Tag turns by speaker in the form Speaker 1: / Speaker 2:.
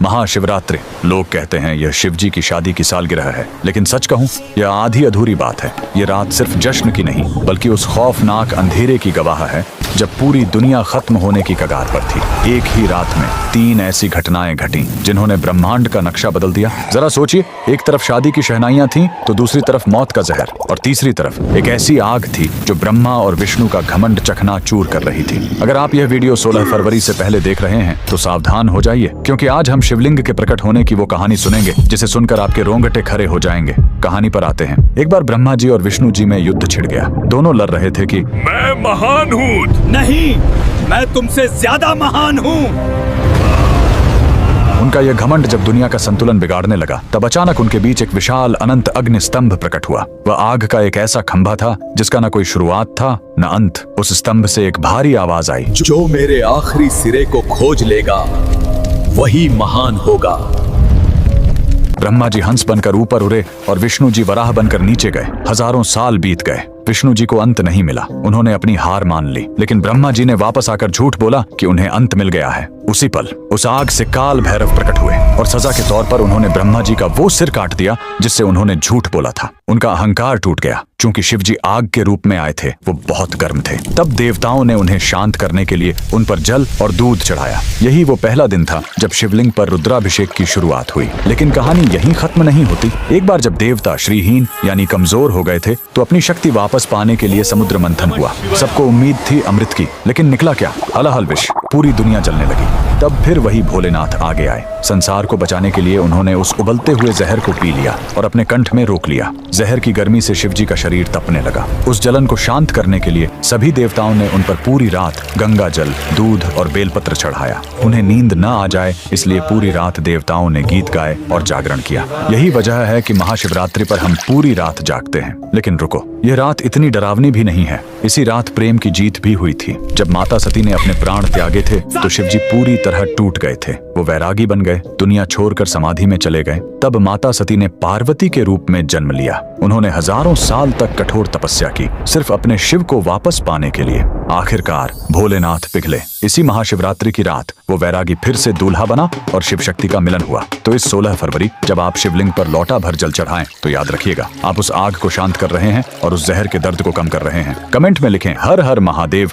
Speaker 1: महाशिवरात्रि। लोग कहते हैं यह शिवजी की शादी की सालगिरह है, लेकिन सच कहूं यह आधी अधूरी बात है। ये रात सिर्फ जश्न की नहीं बल्कि उस खौफनाक अंधेरे की गवाह है जब पूरी दुनिया खत्म होने की कगार पर थी। एक ही रात में 3 ऐसी घटनाएं घटी जिन्होंने ब्रह्मांड का नक्शा बदल दिया। जरा सोचिए, एक तरफ शादी की शहनाइयां थीं, तो दूसरी तरफ मौत का जहर, और तीसरी तरफ एक ऐसी आग थी जो ब्रह्मा और विष्णु का घमंड चकनाचूर कर रही थी। अगर आप यह वीडियो 16 फरवरी से पहले देख रहे हैं तो सावधान हो जाइए, क्योंकि आज हम शिवलिंग के प्रकट होने की वो कहानी सुनेंगे जिसे सुनकर आपके रोंगटे खड़े हो जाएंगे। कहानी पर आते हैं। एक बार ब्रह्मा जी और विष्णु जी में युद्ध छिड़ गया। दोनों लड़ रहे थे कि
Speaker 2: मैं महान हूँ।
Speaker 3: नहीं, मैं तुमसे ज्यादा महान हूँ।
Speaker 1: उनका यह घमंड जब दुनिया का संतुलन बिगाड़ने लगा, तब अचानक उनके बीच एक विशाल अनंत अग्नि स्तंभ प्रकट हुआ। वह आग का एक ऐसा खंभा था जिसका न कोई शुरुआत था न अंत। उस स्तंभ से एक भारी आवाज आई,
Speaker 3: जो मेरे आखिरी सिरे को खोज लेगा वही महान होगा।
Speaker 1: ब्रह्मा जी हंस बनकर ऊपर उड़े और विष्णु जी वराह बनकर नीचे गए। हजारों साल बीत गए, विष्णु जी को अंत नहीं मिला। उन्होंने अपनी हार मान ली, लेकिन ब्रह्मा जी ने वापस आकर झूठ बोला कि उन्हें अंत मिल गया है। उसी पल उस आग से काल भैरव प्रकट हुए और सजा के तौर पर उन्होंने ब्रह्मा जी का वो सिर काट दिया जिससे उन्होंने झूठ बोला था। उनका अहंकार टूट गया। चूंकि शिव जी आग के रूप में आए थे, वो बहुत गर्म थे। तब देवताओं ने उन्हें शांत करने के लिए उन पर जल और दूध चढ़ाया। यही वो पहला दिन था जब शिवलिंग पर रुद्राभिषेक की शुरुआत हुई। लेकिन कहानी यहीं खत्म नहीं होती। एक बार जब देवता श्रीहीन यानी कमजोर हो गए थे, तो अपनी शक्ति वापस पाने के लिए समुद्र मंथन हुआ। सबको उम्मीद थी अमृत की, लेकिन निकला क्या? हलाहल विष। पूरी दुनिया जलने लगी। तब फिर वही भोलेनाथ आगे आए। संसार को बचाने के लिए उन्होंने उस उबलते हुए जहर को पी लिया और अपने कंठ में रोक लिया। जहर की गर्मी से शिवजी का शरीर तपने लगा। उस जलन को शांत करने के लिए सभी देवताओं ने उन पर पूरी रात गंगा जल, दूध और बेलपत्र चढ़ाया। उन्हें नींद न आ जाए इसलिए पूरी रात देवताओं ने गीत गाए और जागरण किया। यही वजह है कि महाशिवरात्रि पर हम पूरी रात जागते हैं। लेकिन रुको, यह रात इतनी डरावनी भी नहीं है। इसी रात प्रेम की जीत भी हुई थी। जब माता सती ने अपने प्राण त्यागे थे तो शिवजी पूरी तरह टूट गए थे। वो वैरागी बन गए, दुनिया छोड़कर समाधि में चले गए। तब माता सती ने पार्वती के रूप में जन्म लिया। उन्होंने हजारों साल तक कठोर तपस्या की, सिर्फ अपने शिव को वापस पाने के लिए। आखिरकार भोलेनाथ पिघले। इसी महाशिवरात्रि की रात वो वैरागी फिर से दूल्हा बना और शिव शक्ति का मिलन हुआ। तो इस 16 फरवरी जब आप शिवलिंग पर लोटा भर जल चढ़ाएं, तो याद रखिएगा, आप उस आग को शांत कर रहे हैं और उस जहर के दर्द को कम कर रहे हैं। कमेंट में लिखें हर हर महादेव।